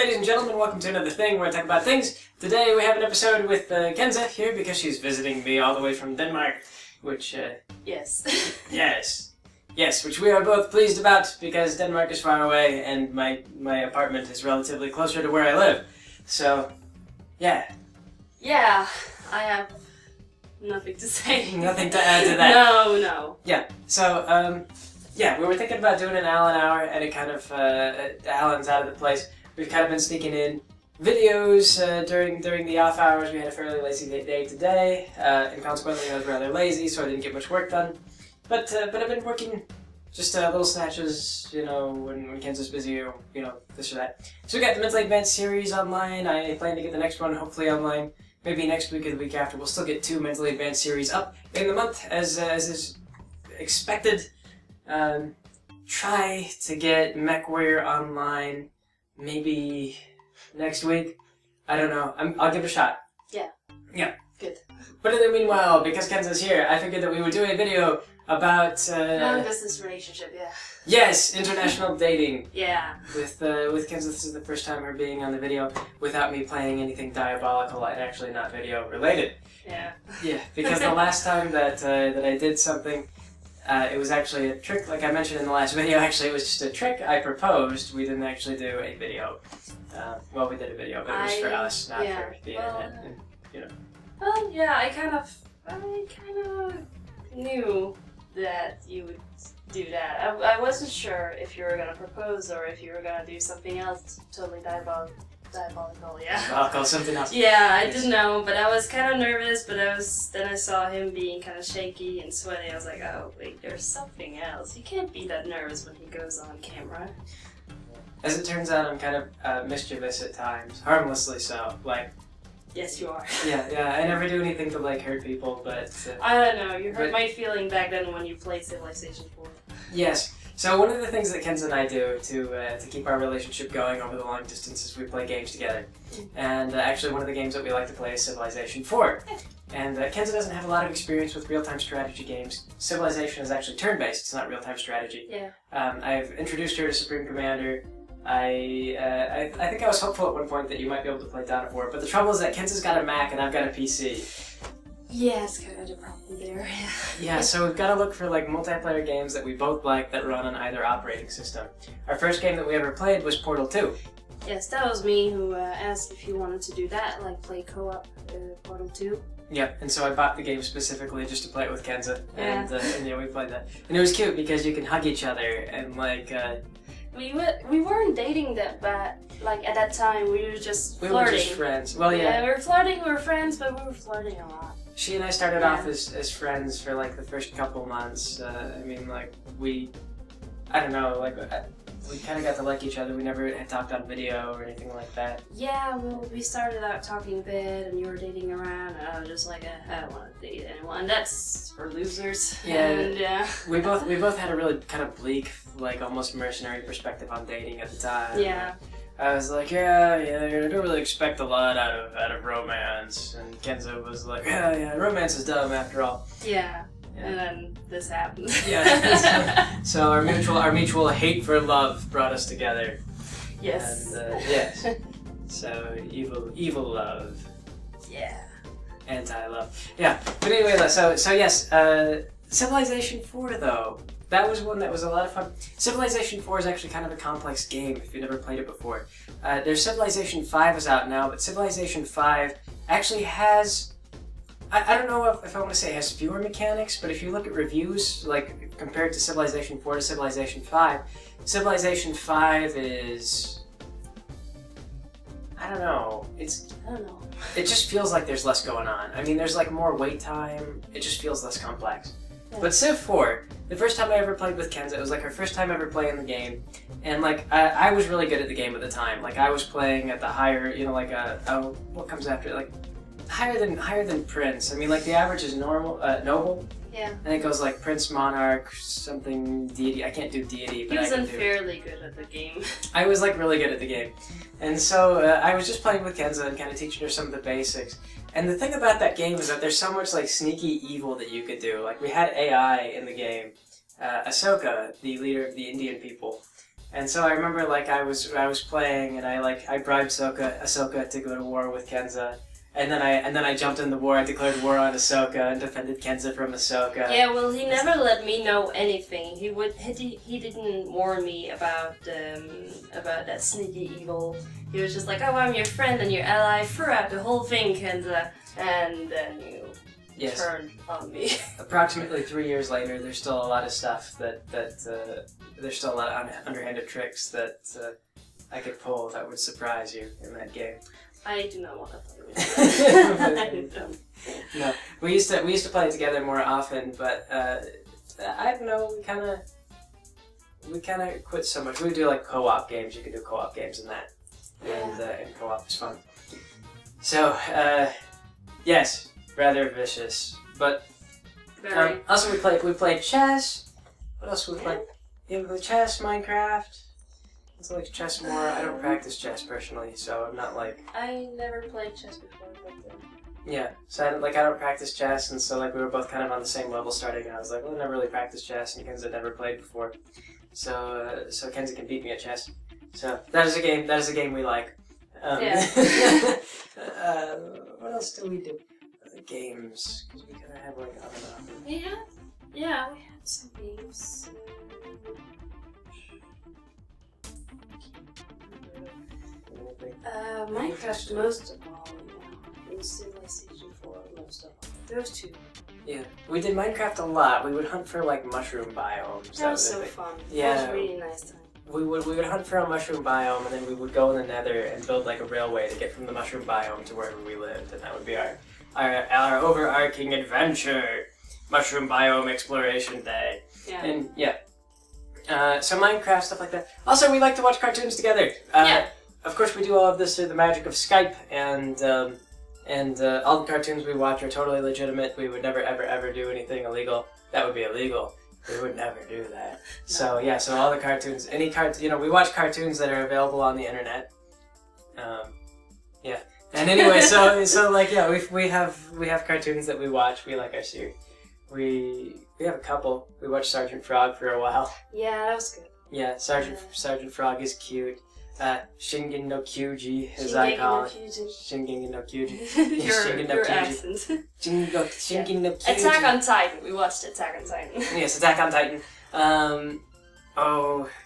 ladies and gentlemen, welcome to another thing where I talk about things. Today we have an episode with Kenza here because she's visiting me all the way from Denmark, which, Yes. Yes, which we are both pleased about because Denmark is far away and my apartment is relatively closer to where I live. So, yeah. Yeah, I have nothing to say. Nothing to add to that. No. Yeah, so, yeah, we were thinking about doing an Alan hour and it kind of, Alan's out of the place. We've kind of been sneaking in videos during the off hours. We had a fairly lazy day today, and consequently I was rather lazy, so I didn't get much work done. But I've been working just little snatches, you know, when Kenza's busy or, you know, this or that. So we got the Mentally Advanced series online. I plan to get the next one hopefully online, maybe next week or the week after. We'll still get 2 Mentally Advanced series up in the month as is expected. Try to get MechWarrior online maybe next week. I don't know. I'll give it a shot. Yeah. Yeah. Good. But in the meanwhile, because Kenza's here, I figured that we would do a video about long-distance relationship, yeah. Yes, international dating. Yeah. With Kenza, this is the first time her being on the video without me playing anything diabolical and actually not video related. Yeah. Yeah, because the last time that I did something, it was actually a trick, like I mentioned in the last video. Actually, it was just a trick I proposed. We didn't actually do a video. Well, we did a video, but it was for us, not for the internet. And, you know. Well, yeah, I kind of knew that you would do that. I wasn't sure if you were gonna propose or if you were gonna do something else totally diabolical. Yeah. I'll call something else. Yeah, I didn't know, but I was kind of nervous. But then I saw him being kind of shaky and sweaty. I was like, oh wait, there's something else. You can't be that nervous when he goes on camera. As it turns out, I'm kind of mischievous at times, harmlessly so. Like. Yes, you are. Yeah. I never do anything to like hurt people, but. I don't know. You hurt my feeling back then when you played Civilization 4. Yes. So one of the things that Kenza and I do to keep our relationship going over the long distance is we play games together. And actually one of the games that we like to play is Civilization 4. And Kenza doesn't have a lot of experience with real-time strategy games. Civilization is actually turn-based, it's not real-time strategy. Yeah. I've introduced her to Supreme Commander. I think I was hopeful at one point that you might be able to play Dawn of War, but the trouble is that Kenza's got a Mac and I've got a PC. Yeah, it's kind of a problem there. Yeah, so we've got to look for like multiplayer games that we both like that run on either operating system. Our first game that we ever played was Portal 2. Yes, that was me who asked if you wanted to do that, like play co-op Portal 2. Yep, and so I bought the game specifically just to play it with Kenza, Yeah. and yeah, we played that. And it was cute because you can hug each other and like... We weren't dating that bad, like at that time, we were just flirting. We were just friends. Well, yeah. We were flirting, we were friends, but we were flirting a lot. She and I started off as friends for like the first couple months. I mean, like I don't know, like we kind of got to like each other. We never had talked on video or anything like that. Yeah, well, we started out talking a bit, and you were dating around, and I was just like, I don't want to date anyone. And that's for losers. Yeah. And, yeah. We both had a really kind of bleak, like almost mercenary perspective on dating at the time. Yeah. I was like, yeah, I don't really expect a lot out of romance, and Kenza was like, yeah, romance is dumb after all. Yeah. And then this happened. Yeah. So our mutual hate for love brought us together. Yes. And yes. So evil love. Yeah. Anti-love. Yeah. But anyway, so yes, Civilization 4 though. That was one that was a lot of fun. Civilization 4 is actually kind of a complex game if you've never played it before. There's Civilization 5 is out now, but Civilization 5 actually has... I don't know if I want to say it has fewer mechanics, but if you look at reviews, like compared to Civilization 4 to Civilization 5, Civilization 5 is... I don't know. I don't know. It just feels like there's less going on. I mean, there's like more wait time. It just feels less complex. Yeah. But Civ 4, the first time I ever played with Kenza, it was like her first time ever playing the game. And like, I was really good at the game at the time. Like, I was playing at the higher, you know, like, what comes after it? Like, higher than Prince. I mean, like, the average is normal, noble. Yeah. And it goes like Prince, Monarch, something, Deity. I can't do Deity, but he was I can unfairly good at the game. I was like really good at the game. And so I was just playing with Kenza and kind of teaching her some of the basics. And the thing about that game is that there's so much like sneaky evil that you could do. Like we had AI in the game, Ahsoka, the leader of the Indian people, And so I remember like I was playing and I bribed Ahsoka to go to war with Kenza. And then I jumped in the war. I declared war on Ahsoka and defended Kenza from Ahsoka. Yeah, well, he never let me know anything. He didn't warn me about that sneaky evil. He was just like, "Oh, I'm your friend and your ally throughout the whole thing, Kenza." And then you turned on me. Approximately 3 years later, there's still a lot of stuff there's still a lot of underhanded tricks that I could pull that would surprise you in that game. I do not want to play with you. No, we used to play together more often, but I don't know. We kind of quit so much. We would do like co-op games. You could do co-op games in that, and co-op is fun. So yes, rather vicious, but also we played chess. What else we played? Yeah, we played chess, Minecraft. I like chess more. I don't practice chess personally, so I'm not like... I never played chess before, but... Yeah, so I don't practice chess, and so like we were both kind of on the same level starting, and I was like, well, I never really practiced chess, and Kenza never played before. So Kenza can beat me at chess. So that is a game we like. What else do we do? Games, because we kind of have like on and off. We had some games. Minecraft most of all, in Civilization 4 most of all. Those two. Yeah, we did Minecraft a lot. We would hunt for like mushroom biomes. That was so fun. Yeah. That was a really nice time. We would hunt for a mushroom biome, and then we would go in the nether and build like a railway to get from the mushroom biome to wherever we lived, and that would be our overarching adventure. Mushroom biome exploration day. Yeah. And so Minecraft, stuff like that. Also, we like to watch cartoons together. Of course, we do all of this through the magic of Skype, and all the cartoons we watch are totally legitimate. We would never, ever do anything illegal. That would be illegal. We would never do that. So yeah, so all the cartoons, we watch cartoons that are available on the internet. Yeah. And anyway, so like we have cartoons that we watch. We like our series. We have a couple. We watched Sergeant Frog for a while. Yeah, that was good. Yeah, Sergeant Frog is cute. Shingen no Kyuji, as I call it. Shingen no Kyuji. Your accent. Shingen no Kyuji. Attack on Titan. We watched Attack on Titan. Yes, Attack on Titan.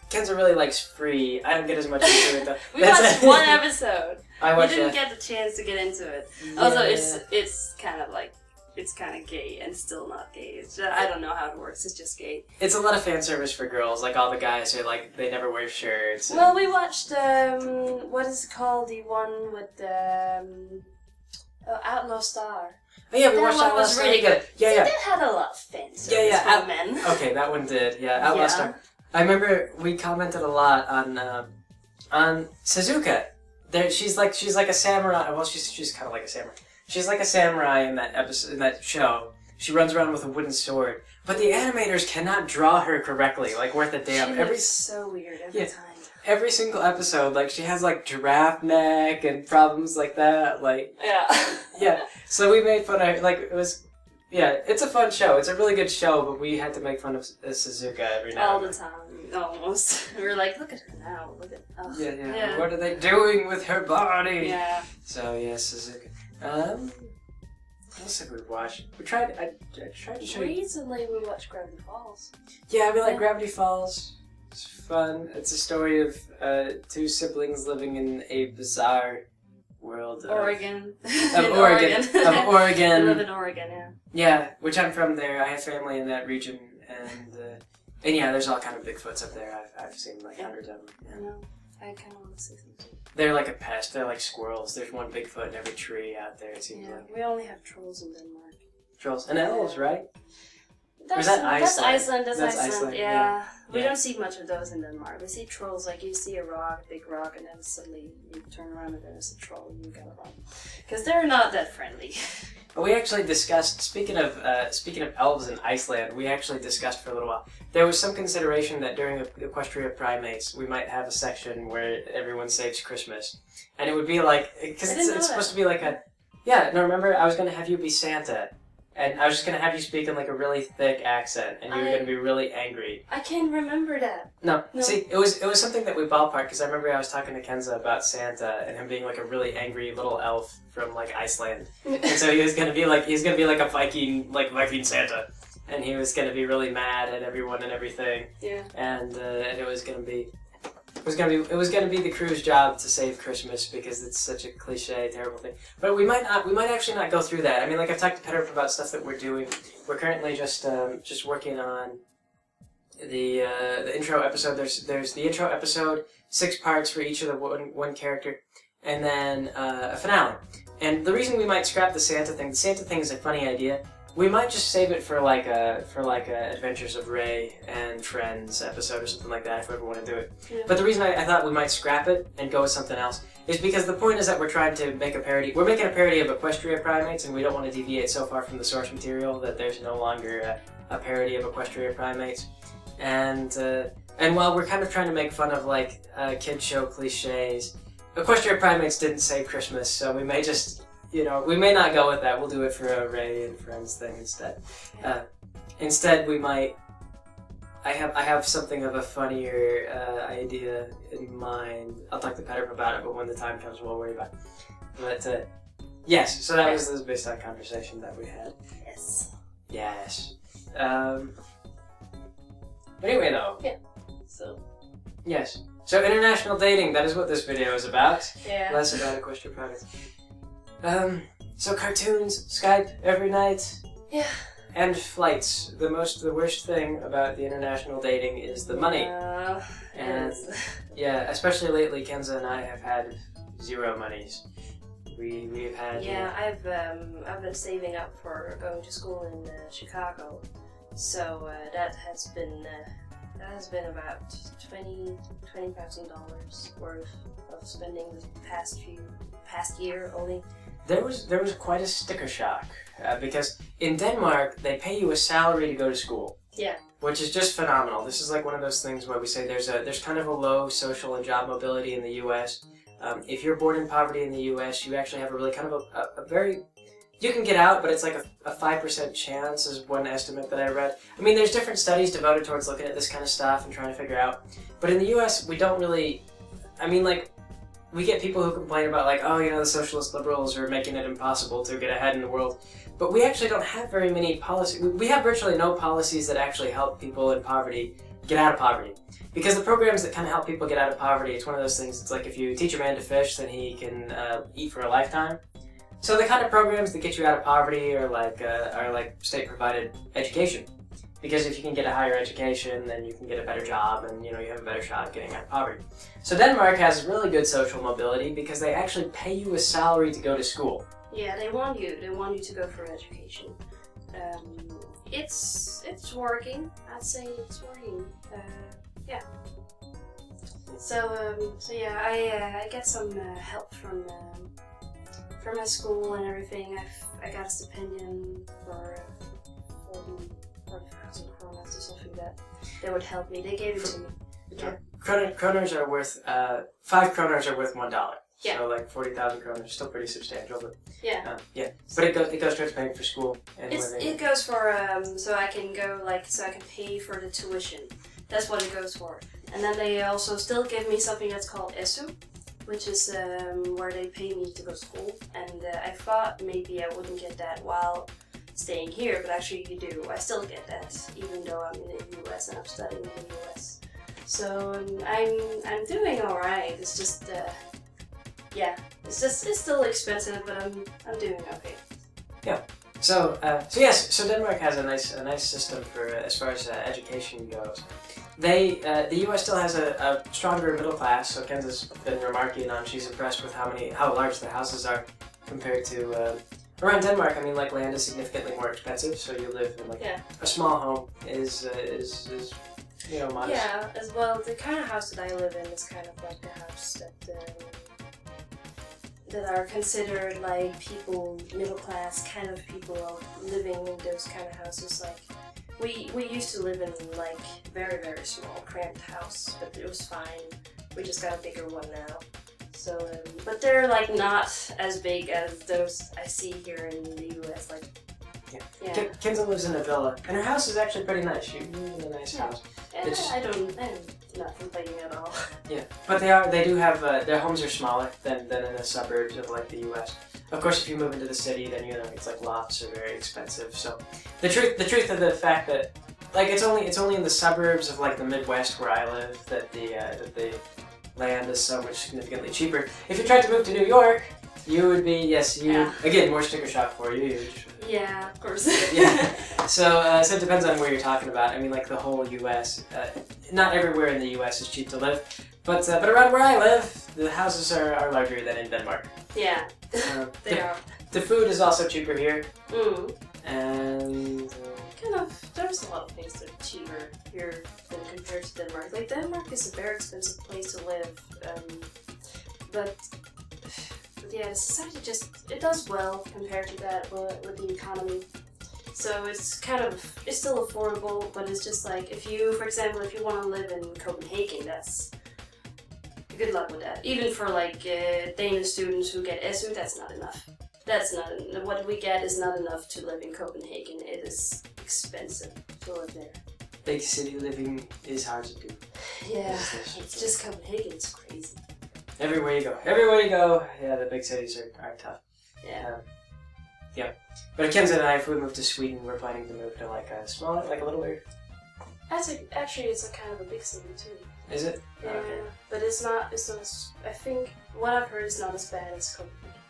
Kenza really likes Free. I don't get as much into it though. We watched one episode. We didn't get the chance to get into it. Yeah. Also, it's kind of like... It's kind of gay and still not gay. I don't know how it works. It's just gay. It's a lot of fan service for girls. Like all the guys are like they never wear shirts. Well, we watched what is it called? The one with Outlaw Star. Oh yeah, we watched Outlaw Star. That one was really good. Yeah, yeah. That had a lot of fan service for men. Okay, that one did. Yeah, Outlaw Star. I remember we commented a lot on Suzuka. She's like a samurai. Well, she's kind of like a samurai. She's like a samurai in that show. She runs around with a wooden sword. But the animators cannot draw her correctly, like worth a damn. She looks so weird every time. Every single episode, like she has like giraffe neck and problems like that. Like yeah. So we made fun of like it was. Yeah, it's a fun show. It's a really good show, but we had to make fun of Suzuka every now and then. All the time, almost. We were like, look at her now. Look at. Yeah. What are they doing with her body? Yeah. So yeah, Suzuka. What else have we watched? I tried to show you. Recently we watched Gravity Falls. Yeah, we like Gravity Falls. It's fun. It's a story of two siblings living in a bizarre world of Oregon. Oregon. They live in Oregon, yeah. Yeah, which I'm from there. I have family in that region, and yeah, there's all kind of Bigfoots up there. I've seen like hundreds of them. Yeah. I know. I kind of want to see them too. They're like a pest. They're like squirrels. There's one Bigfoot in every tree out there, it seems like. We only have trolls in Denmark. Trolls. And elves, right? That's Iceland. That's Iceland. Yeah. We don't see much of those in Denmark. We see trolls, like you see a big rock, and then suddenly you turn around and there's a troll and you gotta run. Because they're not that friendly. We actually discussed, speaking of elves in Iceland, we actually discussed for a little while. There was some consideration that during Equestria Primates, we might have a section where everyone saves Christmas. And it would be like, because it's supposed to be like a, remember, I was going to have you be Santa. and I was just gonna have you speak in like a really thick accent, and you were gonna be really angry. I can't remember that. No. See, it was something that we ballparked because I remember I was talking to Kenza about Santa and him being like a really angry little elf from like Iceland, and so he was gonna be like a Viking Santa, and he was gonna be really mad at everyone and everything. Yeah. And it was gonna be the crew's job to save Christmas because it's such a cliche, terrible thing. But we might actually not go through that. I mean, like I've talked to Peter about stuff that we're doing. We're currently just working on the intro episode. There's the intro episode, 6 parts for each of the one character, and then a finale. And the reason we might scrap the Santa thing is a funny idea. We might just save it for like a Adventures of Ray and Friends episode or something like that if we ever want to do it. Yeah. But the reason I thought we might scrap it and go with something else is because the point is that we're trying to make a parody. We're making a parody of Equestria Primates, and we don't want to deviate so far from the source material that there's no longer a parody of Equestria Primates. And while we're kind of trying to make fun of like kid show cliches, Equestria Primates didn't save Christmas, so we may just. We may not go with that. We'll do it for a Ray and Friends thing instead. Instead, we might. I have something of a funnier idea in mind. I'll talk to Peter about it, but when the time comes, we'll worry about it. But yes, so that was based on conversation that we had. Yes. Yes. Anyway, though. Yeah. So. Yes. So international dating. That is what this video is about. Yeah. Less about Equestria Primates. So cartoons, Skype every night. Yeah. And flights. The worst thing about the international dating is the money. And yeah, especially lately, Kenza and I have had 0 monies. We've had. Yeah, I've been saving up for going to school in Chicago, so that has been about $20,000 worth of spending the past year only. There was quite a sticker shock because in Denmark they pay you a salary to go to school. Yeah. Which is just phenomenal. This is like one of those things where we say there's kind of a low social and job mobility in the U.S. If you're born in poverty in the U.S., you actually have a really kind of a very you can get out, but it's like a 5% chance is one estimate that I read. I mean, there's different studies devoted towards looking at this kind of stuff and trying to figure out. But in the U.S., we don't really. I mean, like. We get people who complain about like, oh, the socialist liberals are making it impossible to get ahead in the world. But we actually don't have very many policies. We have virtually no policies that actually help people in poverty get out of poverty. Because the programs that kind of help people get out of poverty, it's one of those things, it's like if you teach a man to fish, then he can eat for a lifetime. So the kind of programs that get you out of poverty are like state-provided education. Because if you can get a higher education, then you can get a better job, and you have a better shot at getting out of poverty. So Denmark has really good social mobility because they actually pay you a salary to go to school. Yeah, they want you to go for education. It's working. I'd say it's working. Yeah. So yeah, I get some help from my school and everything. I got a stipendium for 40,000 kroners or something that they would help me. They gave it to me. Yeah. Kroners are worth 5 kroners are worth $1. Yeah. So like 40,000 kroners, still pretty substantial, but yeah. Yeah. But it goes towards paying for school and living. It goes for so I can pay for the tuition. That's what it goes for. And then they also still give me something that's called ESU, which is where they pay me to go to school. And I thought maybe I wouldn't get that while staying here, but actually you do. I still get that, even though I'm in the US and I'm studying in the US. So I'm doing all right. It's just yeah, it's still expensive, but I'm doing okay. Yeah. So yes, Denmark has a nice system for as far as education goes. The U.S. still has a stronger middle class. So Kenza's been remarking on she's impressed with how large the houses are compared to around Denmark. I mean, like land is significantly more expensive, so you live in like a small home is modest. Yeah, as well. The kind of house that I live in is kind of like the house that are considered like middle class kind of people living in those kind of houses. Like we used to live in like very, very small cramped house, but it was fine. We just got a bigger one now. So but they're like not as big as those I see here in the US. Like Yeah. Kenza lives in a villa, and her house is actually pretty nice. She lives in a nice house. And I'm not complaining at all. Yeah, but they do have their homes are smaller than in the suburbs of like the U.S. Of course, if you move into the city, then it's like lofts are very expensive. So the truth of the fact that like it's only in the suburbs of like the Midwest where I live that the land is so much significantly cheaper. If you tried to move to New York, you would be again more sticker shock for you. Yeah, of course. Yeah. So it depends on where you're talking about. I mean, like the whole U.S. Not everywhere in the U.S. is cheap to live, but around where I live, the houses are larger than in Denmark. Yeah, they are. The food is also cheaper here, and there's a lot of things that are cheaper here than compared to Denmark. Like Denmark is a very expensive place to live, but yeah, the society it does well compared to that with the economy. So it's still affordable, but it's just like for example, if you want to live in Copenhagen, that's good luck with that. Even for like Danish students who get SU, that's not enough. What we get is not enough to live in Copenhagen. It is expensive to live there. Big city living is hard to do. Yeah, it's just Copenhagen. It's crazy. Everywhere you go, yeah, the big cities are tough. Yeah. Yeah. But if Kenza and I, if we move to Sweden, we're planning to move to like a smaller, like a little bigger. Actually, it's a kind of a big city too. Is it? Yeah, okay. But it's not. I think what I've heard is not as bad as Copenhagen.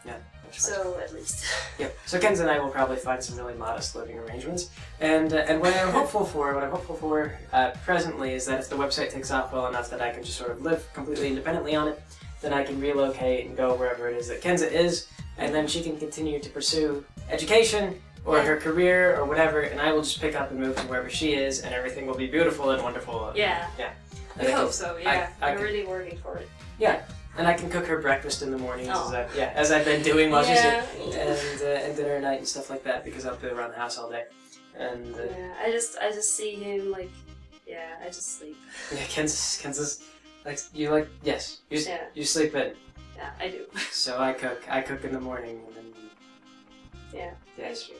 Yeah. So at least. Yep. So Kenza and I will probably find some really modest living arrangements, and what I'm hopeful for, presently is that if the website takes off well enough that I can just sort of live completely independently on it, then I can relocate and go wherever it is that Kenza is, and then she can continue to pursue education or her career or whatever, and I will just pick up and move to wherever she is, and everything will be beautiful and wonderful. Yeah. Yeah. I hope so. Yeah. I'm really working for it. Yeah. And I can cook her breakfast in the mornings, as I've been doing while she's here, and dinner at night and stuff like that, because I'll be around the house all day. And I just see him like, I just sleep. Yeah, Kenza's like you sleep in. Yeah, I do. So I cook in the morning, and then Thank you.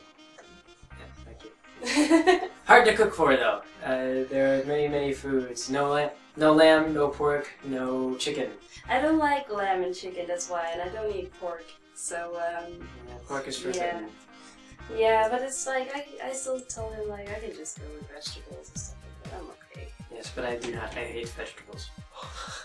Yeah, thank you. Hard to cook for though. There are many foods. No lamb, no pork, no chicken. I don't like lamb and chicken, that's why, and I don't eat pork. So pork is forbidden. Yeah, but it's like I still tell him like I can just go with vegetables and stuff like that. I'm okay. Yes, but I do not. I hate vegetables.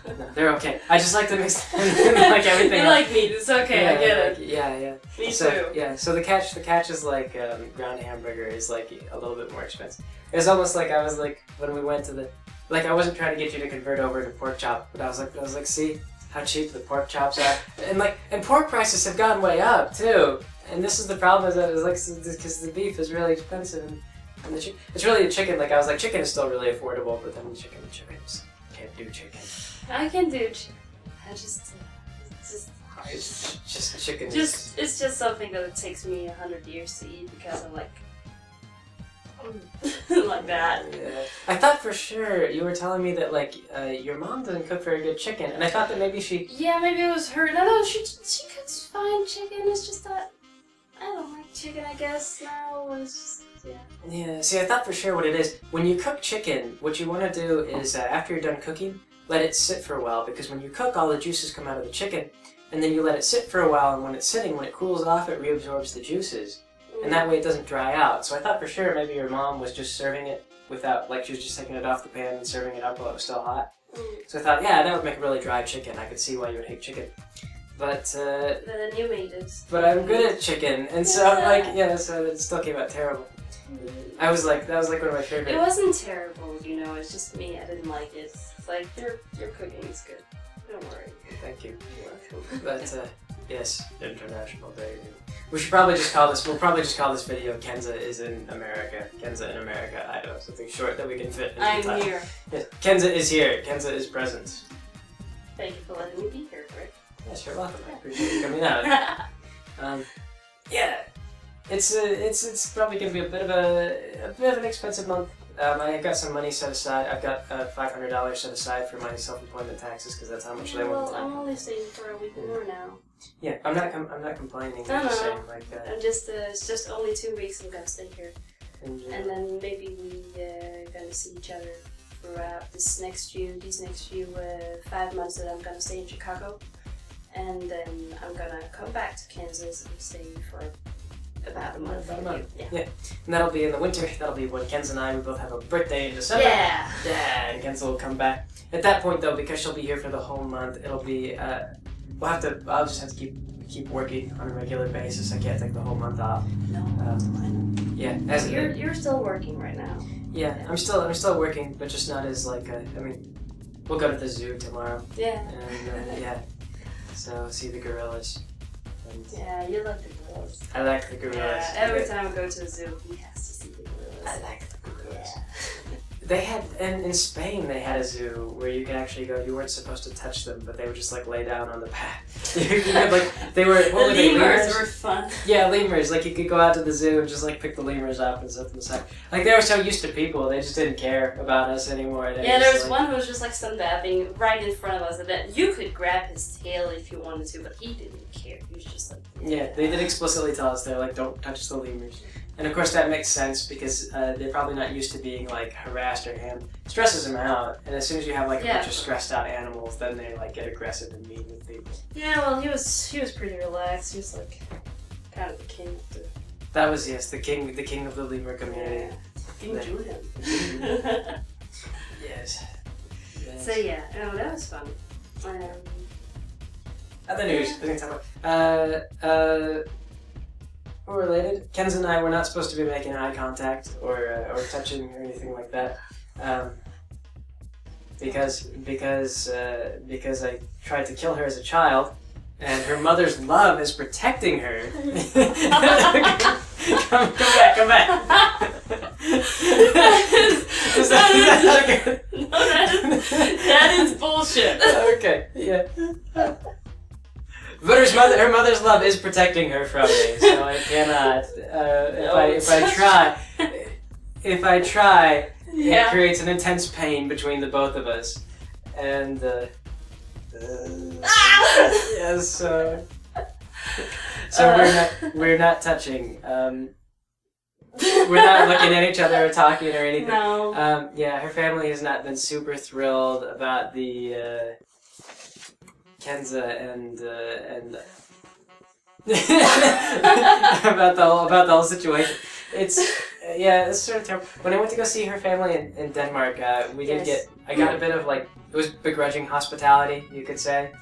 No, they're okay. I just like to mix them in like everything. You like meat? It's okay. I get it. Yeah. Me too. Yeah. So the catch is like ground hamburger is like a little bit more expensive. It's almost like I was like when we went to I wasn't trying to get you to convert over to pork chop, but I was like, see how cheap the pork chops are, and pork prices have gone way up too. And this is the problem is that because the beef is really expensive and it's really the chicken. Like I was like, chicken is still really affordable, but then the chicken can't do chicken. I can do chicken. It's just hard. Just chicken. It's just something that it takes me 100 years to eat because I'm like. Like that. Yeah. I thought for sure you were telling me that like your mom doesn't cook very good chicken, and I thought that maybe she. Yeah, maybe it was her. No, she cooks fine chicken. It's just that I don't like chicken. I guess now it's just Yeah. See, I thought for sure what it is. When you cook chicken, what you want to do is after you're done cooking, let it sit for a while, because when you cook, all the juices come out of the chicken, and then you let it sit for a while, and when it's sitting, when it cools off, it reabsorbs the juices. And that way it doesn't dry out. So I thought for sure maybe your mom was just serving it without, like she was just taking it off the pan and serving it up while it was still hot. So I thought, that would make a really dry chicken. I could see why you would hate chicken. But then you made it. But I'm good at chicken, and so so it still came out terrible. That was like one of my favorite. It wasn't terrible, it's just me. I didn't like it. It's like your cooking is good. Don't worry. Thank you. You're welcome. But yes, International Day. We'll probably just call this video Kenza is in America. Kenza in America. I don't know, something short that we can fit into I'm the time. here. Yes, Kenza is here. Kenza is present. Thank you for letting me be here, Rick. Yes, you're welcome. I appreciate you coming out. It's probably gonna be a bit of an expensive month I got some money set aside. I've got $500 set aside for my self-employment taxes because that's how much they want. Well, I'm only staying for a week more now. Yeah, I'm not complaining. No, I'm just no. saying, like, I'm just it's just only 2 weeks I'm gonna stay here, and then maybe we gonna see each other throughout these next few 5 months that I'm gonna stay in Chicago, and then I'm gonna come back to Kansas and stay for about a month. Yeah. And that'll be in the winter. That'll be when Kenza and I we both have a birthday in December. Yeah. Yeah, and Kenza will come back. At that point, though, because she'll be here for the whole month, it'll be I'll just have to keep working on a regular basis. I can't take the whole month off. No. Yeah. You're still working right now. Yeah, I'm still working, but just not as like we'll go to the zoo tomorrow. Yeah. And yeah, so see the gorillas. And yeah, you like the gorillas. I like the gorillas. Yeah, every time I go to the zoo, he has to see the gorillas. I like the gorillas. Yeah. They had, and in Spain they had a zoo where you could actually go, you weren't supposed to touch them, but they would just like lay down on the path. You could, like, they were, what were they, lemurs were fun. Yeah, lemurs, like you could go out to the zoo and just like pick the lemurs up and set them aside. Like they were so used to people, they just didn't care about us anymore. Yeah, there was one who was just like sunbathing right in front of us, and that you could grab his tail if you wanted to, but he didn't care, he was just like... Yeah, they did explicitly tell us, they're like, don't touch the lemurs. And of course that makes sense because they're probably not used to being like harassed or handled. It stresses them out, and as soon as you have like a bunch of stressed out animals, then they like get aggressive and mean with people. Yeah, well he was pretty relaxed. He was like kind of the king of the... That was the king of the lemur community. Yeah. King Julian. Yes. So yeah, that was fun. Other news. I was gonna talk about. We're related. Kenza and I were not supposed to be making eye contact or touching or anything like that, because I tried to kill her as a child, and her mother's love is protecting her. come back. That is bullshit. Okay, yeah. But her mother's love is protecting her from me, so I cannot. If I try, it creates an intense pain between the both of us, and yes. So we're not touching. We're not looking at each other or talking or anything. No. Yeah, her family has not been super thrilled about the. Kenza and about the whole situation. It's sort of terrible. When I went to go see her family in Denmark, I got a bit of like, it was begrudging hospitality, you could say.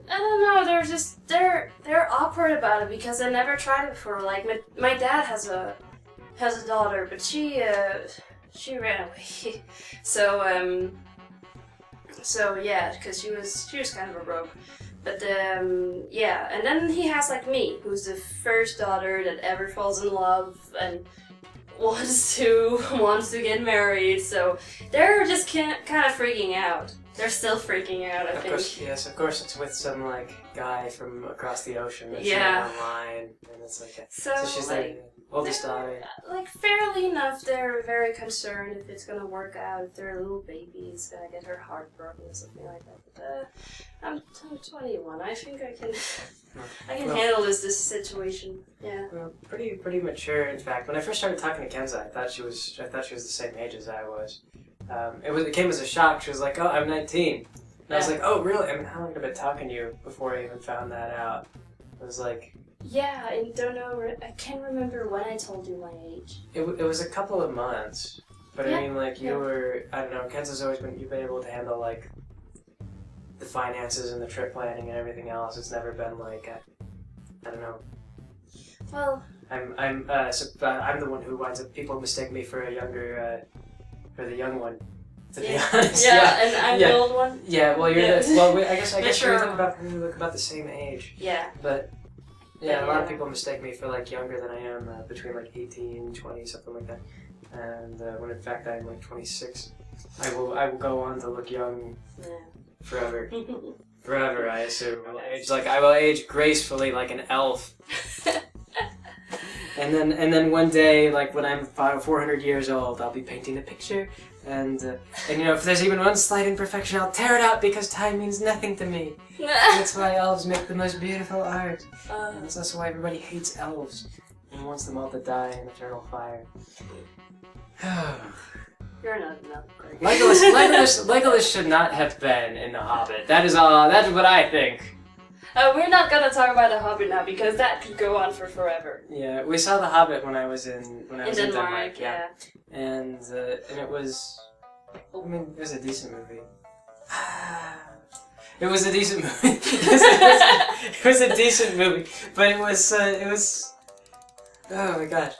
I don't know. They're awkward about it because I never tried it before. Like my dad has a daughter, but she ran away. So yeah, because she was kind of a rogue, but yeah, and then he has like me, who's the first daughter that ever falls in love and wants to get married. So they're just kind of freaking out. They're still freaking out, I think. Of course, it's with some like guy from across the ocean. That's online, and it's like so she's like oldest daughter. Like fairly enough, they're very concerned if it's gonna work out, if their little baby is gonna get her heart broken or something like that. But I'm 21. I think I can handle this situation. Yeah. Well, pretty mature. In fact, when I first started talking to Kenza, I thought she was the same age as I was. It came as a shock. She was like, "Oh, I'm 19." And I was like, "Oh, really? I mean, how long have I been talking to you before I even found that out?" I was like, "Yeah, I don't know. I can't remember when I told you my age." It was a couple of months, but I mean, like you were. I don't know. Kenza's always been. You've been able to handle like the finances and the trip planning and everything else. It's never been like I don't know. Well, I'm the one who winds up. People mistake me for a younger. For the young one, to be honest. Yeah, and I'm the old one. Yeah, well, you're the. Well, I guess we look about the same age. Yeah. But a lot of people mistake me for like younger than I am, between like 18, 20, something like that. And when in fact I'm like 26, I will go on to look young forever. Forever, I assume. I will age gracefully like an elf. And then one day, like when I'm 400 years old, I'll be painting a picture, and you know, if there's even one slight imperfection, I'll tear it out because time means nothing to me. That's why elves make the most beautiful art. And that's also why everybody hates elves and wants them all to die in eternal fire. You're not enough. Legolas should not have been in The Hobbit. That is all. That's what I think. We're not gonna talk about The Hobbit now because that could go on for forever. Yeah, we saw The Hobbit when I was in Denmark. Yeah. And it was, I mean, it was a decent movie. It was a decent movie. It was a decent movie, but it was, oh my gosh.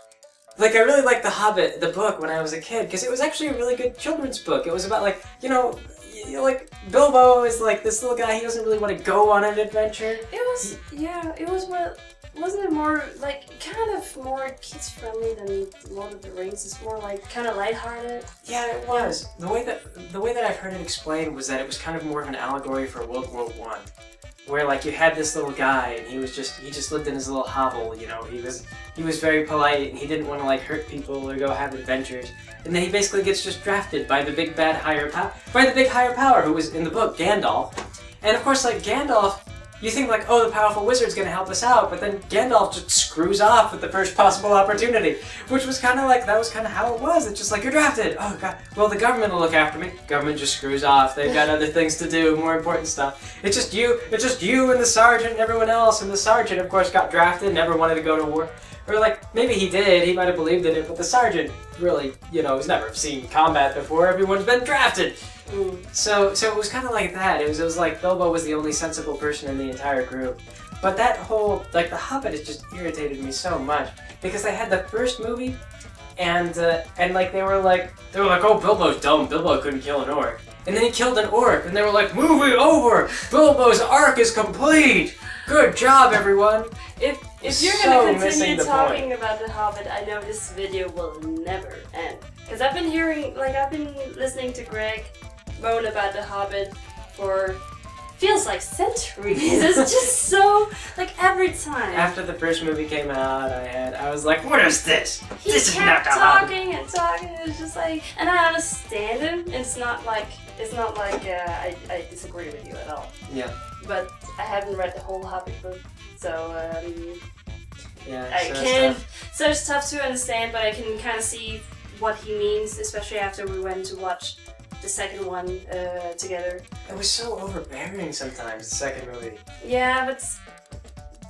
Like, I really liked The Hobbit, the book, when I was a kid, because it was actually a really good children's book. It was about, like, you know, like, Bilbo is, like, this little guy, he doesn't really want to go on an adventure. Wasn't it more, like, kind of more kids-friendly than Lord of the Rings? It's more, like, kind of lighthearted. Yeah, it was. The way that I've heard it explained was that it was kind of more of an allegory for World War I. Where, like, you had this little guy, and he just lived in his little hovel, you know, he was very polite, and he didn't want to, like, hurt people or go have adventures. And then he basically gets just drafted by the big bad higher power, who was in the book, Gandalf. And of course, like, Gandalf, you think, like, oh, the powerful wizard's gonna help us out, but then Gandalf just screws off with the first possible opportunity. Which was kind of like, that was kind of how it was. It's just like, you're drafted. Oh, God. Well, the government will look after me. Government just screws off. They've got other things to do, more important stuff. It's just you and the sergeant and everyone else. And the sergeant, of course, got drafted, never wanted to go to war. Or, like, maybe he did, he might have believed in it, but the sergeant really, you know, has never seen combat before. Everyone's been drafted. So it was kind of like that. It was like Bilbo was the only sensible person in the entire group. But that whole, like, The Hobbit, it just irritated me so much because they had the first movie, and like they were like, oh, Bilbo's dumb. Bilbo couldn't kill an orc, and then he killed an orc, and they were like, movie over. Bilbo's arc is complete. Good job, everyone. If you're gonna continue talking about The Hobbit, I know this video will never end. Because I've been listening to Greg moan about The Hobbit for feels like centuries. It's just so, like, every time. After the first movie came out, I was like, what is this? This is not The Hobbit. He kept talking and it's just like, and I understand him. It's not like I disagree with you at all. Yeah. But I haven't read the whole Hobbit book, so yeah. So it's tough to understand, but I can kind of see what he means, especially after we went to watch the second one together. It was so overbearing sometimes, the second movie. Yeah,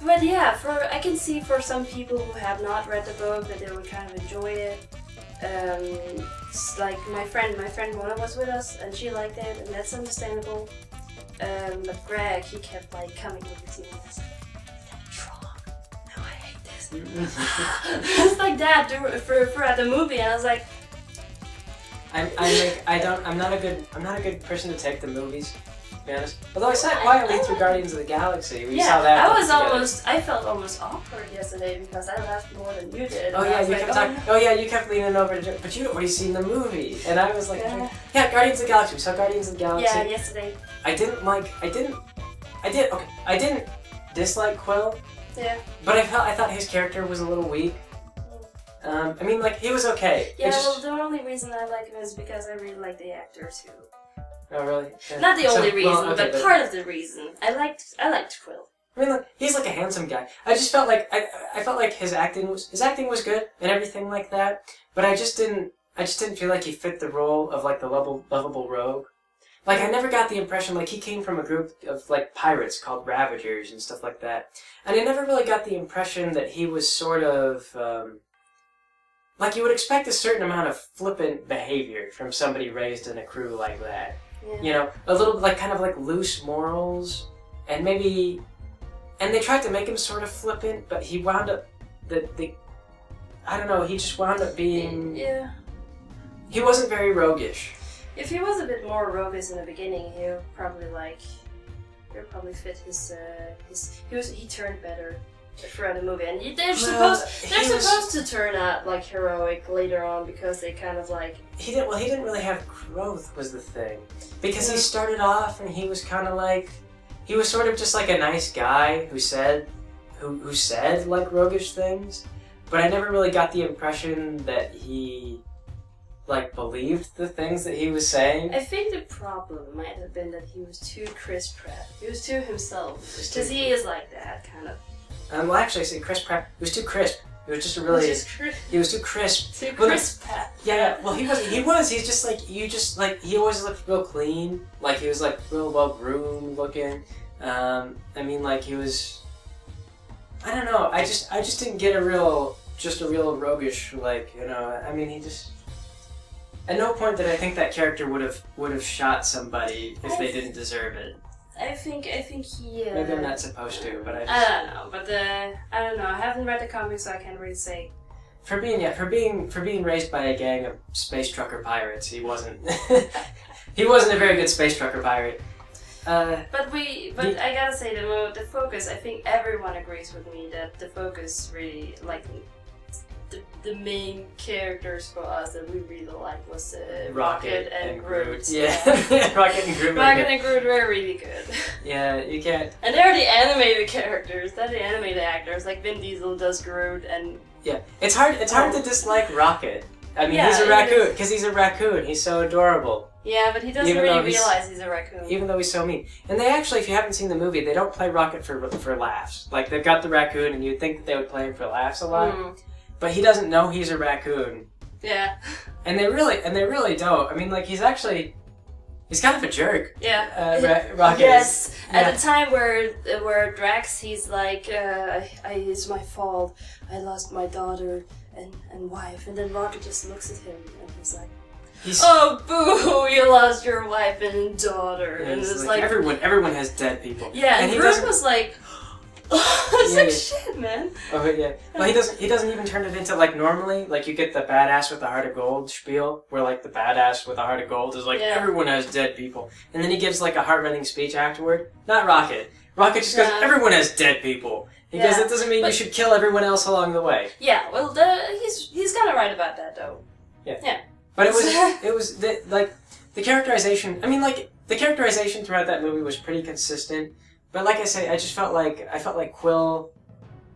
but yeah, I can see for some people who have not read the book that they would kind of enjoy it. It's like my friend Mona was with us, and she liked it, and that's understandable. But Greg, he kept like coming over to me and said, "That's wrong. No, I hate this." It's like that throughout the movie, and I was like, I'm not a good person to take the movies, to be honest. Although I sat quietly through Guardians of the Galaxy. We saw that. I felt almost awkward yesterday because I laughed more than you did. Oh yeah, you kept leaning over to, but you'd already seen the movie, and I was like, yeah, Guardians of the Galaxy. We saw Guardians of the Galaxy. Yeah, yesterday. I didn't dislike Quill. Yeah. But I thought his character was a little weak. I mean, like, he was okay. Yeah, well, the only reason I like him is because I really like the actor too. Oh, really? Yeah. Not the only reason, but part of the reason. I liked Quill. I mean, like, he's like a handsome guy. I just felt like I felt like his acting was good and everything like that. But I just didn't feel like he fit the role of like the lovable rogue. Like, I never got the impression, like, he came from a group of, like, pirates called Ravagers and stuff like that. And I never really got the impression that he was sort of, like, you would expect a certain amount of flippant behavior from somebody raised in a crew like that. Yeah. You know, a little, like, kind of, like, loose morals. And maybe... And they tried to make him sort of flippant, but he wound up... I don't know, he just wound up being... Yeah. He wasn't very roguish. If he was a bit more roguish in the beginning, he would probably fit his he turned better throughout the movie, and they're supposed to turn out like heroic later on because they kind of like he didn't really have growth was the thing, because he started off and he was kind of like he was sort of just like a nice guy who said like roguish things, but I never really got the impression that he like believed the things that he was saying. I think the problem might have been that he was too crisp Pratt. He was too himself. Because he is like that, kind of. Well, actually, I say Chris Pratt. He was too crisp. It was just a really. He was too crisp. Too crisp, Pratt. Yeah. Well, he was. He was. He's just like you. Just like he always looked real clean. Like he was like real well groomed looking. I mean, like he was. I don't know. I just didn't get a real roguish like I mean, he just. At no point did I think that character would have shot somebody if they didn't deserve it. I think he. Maybe I'm not supposed to, but I don't know. But I don't know. I haven't read the comics, so I can't really say. For being raised by a gang of space trucker pirates, he wasn't. He wasn't a very good space trucker pirate. But I gotta say the focus. I think everyone agrees with me that the focus really like. The main characters for us that we really liked was Rocket and Groot. Yeah, Rocket and Groot. Rocket and Groot were really good. Yeah, you can't. And they're the animated characters. They're the animated actors. Like Vin Diesel does Groot, and yeah, it's hard to dislike Rocket. I mean, he's a raccoon because he's a raccoon. He's so adorable. Yeah, but he doesn't really realize he's a raccoon. Even though he's so mean. And they actually, if you haven't seen the movie, they don't play Rocket for laughs. Like they've got the raccoon, and you'd think that they would play him for laughs a lot. But he doesn't know he's a raccoon. Yeah. And they really don't. I mean, like, he's kind of a jerk. Yeah. Rocket. Yes. Yeah. At the time where Drax, he's like, it's my fault. I lost my daughter and wife. And then Rocket just looks at him and he's like, oh, boo, you lost your wife and daughter. Yeah, and it's like everyone has dead people. Yeah, and Groot was like, it's like shit, man. Oh yeah. Well, he doesn't even turn it into like normally. Like you get the badass with the heart of gold spiel, where like the badass with the heart of gold is like everyone has dead people, and then he gives like a heartrending speech afterward. Not Rocket. Rocket just goes, everyone has dead people. He goes, that doesn't mean you should kill everyone else along the way. Yeah. Well, he's kind of right about that though. Yeah. Yeah. But it was the characterization. I mean, like the characterization throughout that movie was pretty consistent. But like I say, I felt like Quill,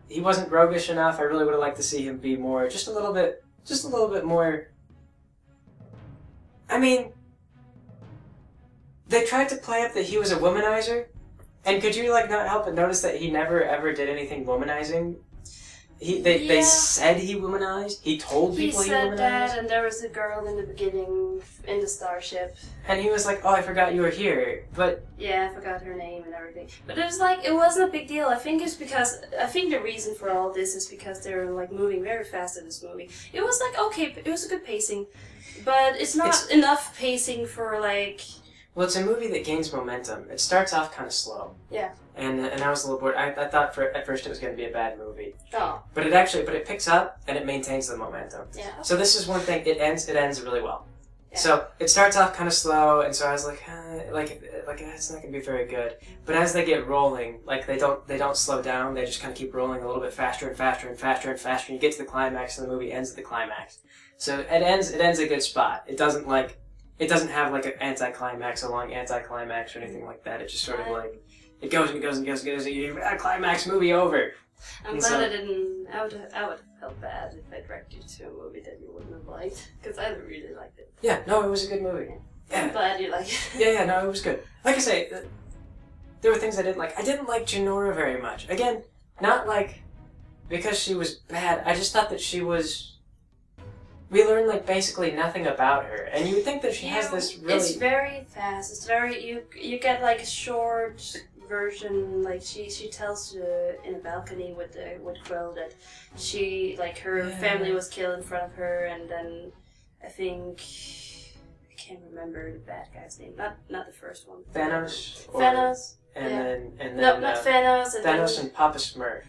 he wasn't roguish enough. I really would have liked to see him be more, just a little bit more. I mean, they tried to play up that he was a womanizer, and could you like not help but notice that he never ever did anything womanizing? They said he womanized. He told people he womanized. He said that, and there was a girl in the beginning in the starship. And he was like, "Oh, I forgot you were here." But yeah, I forgot her name and everything. But it was like it wasn't a big deal. I think the reason for all this is because they were like moving very fast in this movie. It was like okay, it was a good pacing, but it's not enough pacing for like. Well, it's a movie that gains momentum. It starts off kind of slow. Yeah. And I was a little bored. I thought at first it was going to be a bad movie. Oh. But it picks up and it maintains the momentum. Yeah. So this is one thing. It ends really well. Yeah. So it starts off kind of slow, and so I was like it's not going to be very good. But as they get rolling, like they don't slow down. They just kind of keep rolling a little bit faster and faster and faster and faster. And you get to the climax, and the movie ends at the climax. So it ends a good spot. It doesn't have like an anticlimax, a long anticlimax or anything like that. It's just sort of like it goes and goes and goes and goes. A climax, movie over. I'm glad I didn't. I would have felt bad if I dragged you to a movie that you wouldn't have liked, because I really liked it. Yeah, no, it was a good movie. Yeah. I'm glad you liked it. Yeah, no, it was good. Like I say, there were things I didn't like. I didn't like Jinora very much. Again, not like because she was bad. I just thought that she was. We learned like basically nothing about her, and you would think that she has this really. It's very fast. It's very you get like a short version. Like she tells in a balcony with Quill that she like her family was killed in front of her, and then I think I can't remember the bad guy's name. Not the first one. Thanos. Thanos. And then no, not Thanos. Thanos and Papa Smurf.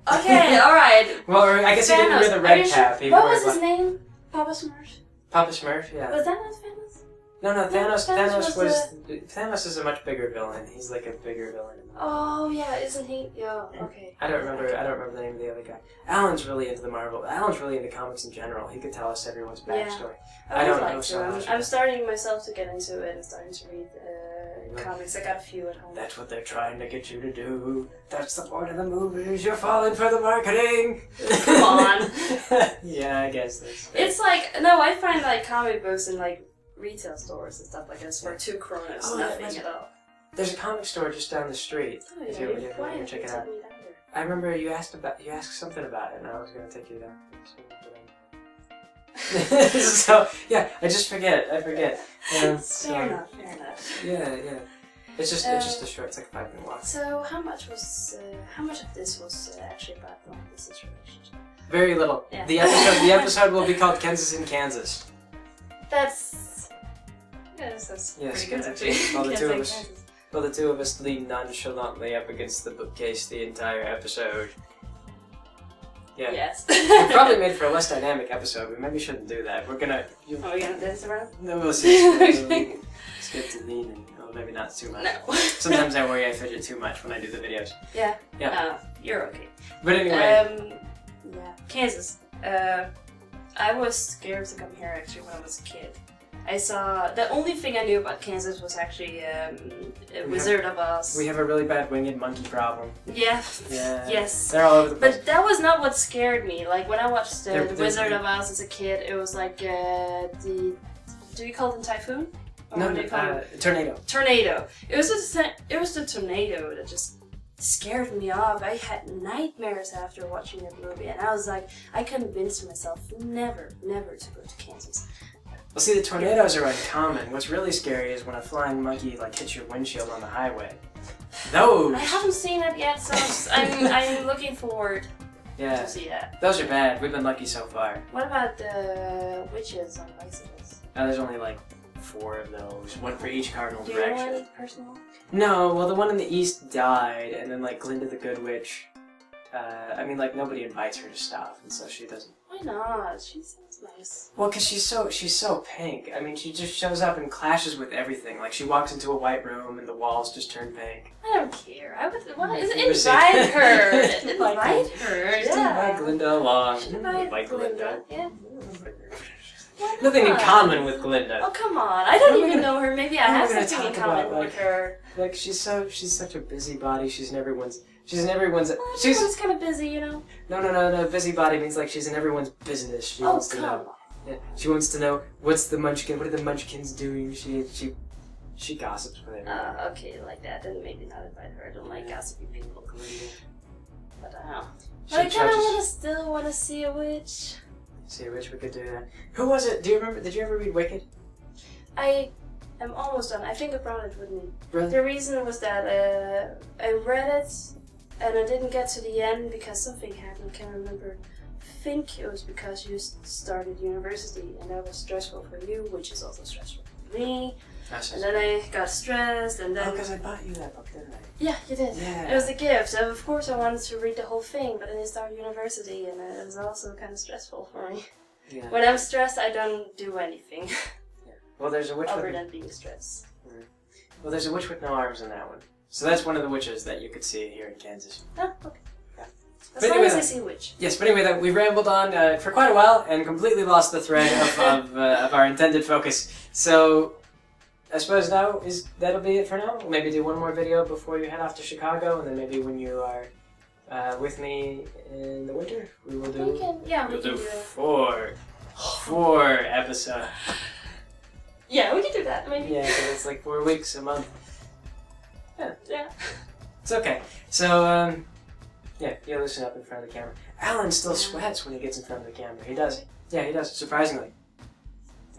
Okay, alright. Well, I guess he didn't wear the red cap. What was his name? Papa Smurf? Papa Smurf, yeah. Was that not Thanos? No, Thanos is a much bigger villain. He's like a bigger villain. Oh, yeah, isn't he? Yeah, okay. I don't remember the name of the other guy. Alan's really into Alan's really into comics in general. He could tell us everyone's backstory. I don't know so much. I'm starting myself to get into it and starting to read comics. I got a few at home. That's what they're trying to get you to do. That's the point of the movies. You're falling for the marketing. Come on. Yeah, I guess that's. It's like no, I find like comic books in like retail stores and stuff like this for 2 kronas, nothing at all. There's a comic store just down the street. Oh, If yeah, you ever why check it didn't out. you take me down there? I remember you asked something about it, and I was gonna take you down. So yeah, I just forget. I forget. Fair enough. Fair enough. Yeah. It's just a short. It's like a 5-minute walk. So how much of this was actually about this relationship? Very little. Yeah. The episode will be called Kenzas in Kansas. That's pretty good actually. Well, the two of us lean nonchalantly up against the bookcase the entire episode. Yeah. Yes. We probably made for a less dynamic episode. We maybe shouldn't do that. We're gonna. Are we gonna dance around? No, we'll see. Okay. Let's get to lean and maybe not too much. No. Sometimes I worry I fidget too much when I do the videos. Yeah. Yeah. You're okay. But anyway. Yeah. Kansas. I was scared to come here actually when I was a kid. I saw the only thing I knew about Kansas was actually Wizard of Oz. We have a really bad winged monkey problem. Yeah. Yeah. Yes. They're all over the place. But that was not what scared me. Like when I watched the They're- Wizard of Oz as a kid, it was like do you call them typhoon? Or No, what do you call them? tornado. Tornado. It was the tornado that just scared me off. I had nightmares after watching that movie, and I was like, I convinced myself never to go to Kansas. Well, see, the tornadoes are uncommon. What's really scary is when a flying monkey like hits your windshield on the highway. Those. I haven't seen it yet, so I'm looking forward to see that. Those are bad. We've been lucky so far. What about the witches on bicycles? There's only like 4 of those, one for each cardinal Do you know direction. any personal? No, well, the one in the east died, and then like Glinda the Good Witch. I mean, like nobody invites her to stuff, and so she doesn't. Why not? She sounds nice. Well, cause she's so pink. I mean, she just shows up and clashes with everything. Like she walks into a white room and the walls just turn pink. I don't care. I would. What is You invite her? Invite her. Just invite Glinda along. Invite Glinda. Yeah. Nothing in common with Glinda. Oh come on! I don't even know her. Maybe I have We're gonna something in talk common about, with her. Like she's such a busybody. She's in everyone's. Everyone's kind of busy, you know. No. Busybody means like she's in everyone's business. She wants to know. Yeah, she wants to know what's the Munchkin. What are the Munchkins doing? She gossips with everyone. Okay, like that. Then maybe not invite her. I don't like gossipy people. But I don't know. She But I kind judges- of still want to see a witch. See, I wish we could do that. Who was it? Do you remember? Did you ever read Wicked? I am almost done. I think I brought it with me. Really? The reason was that I read it and I didn't get to the end because something happened. I can't remember. I think it was because you started university and that was stressful for you, which is also stressful for me. And then I got stressed and then... Oh, because I bought you that book, didn't I? Yeah, you did. Yeah. It was a gift. So of course I wanted to read the whole thing, but then I started university and it was also kind of stressful for me. Yeah. When I'm stressed, I don't do anything. Yeah. Well, there's a witch other with... than being stressed. Well, there's a witch with no arms in that one. So that's one of the witches that you could see here in Kansas. Oh, okay. Yeah. As But long anyway, as I see a witch. Yes, but anyway, we've rambled on for quite a while and completely lost the thread of our intended focus. So I suppose that'll be it for now. We'll maybe do one more video before you head off to Chicago, and then maybe when you are with me in the winter, we will do. We can do 4 episodes. Yeah, we can do that. Maybe. Yeah, so it's like 4 weeks a month. Yeah. It's okay. So yeah, you loosen up in front of the camera. Alan still sweats when he gets in front of the camera. He does. Yeah, he does. Surprisingly.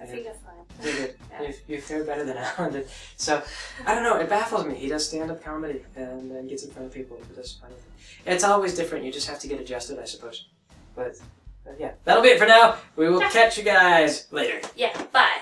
I think I'm fine. You're good. Yeah. You fare better than Alan did. So, I don't know, it baffles me. He does stand-up comedy and then gets in front of people. He does funny things. It's always different. You just have to get adjusted, I suppose. But yeah, that'll be it for now. We will catch you guys later. Yeah, bye.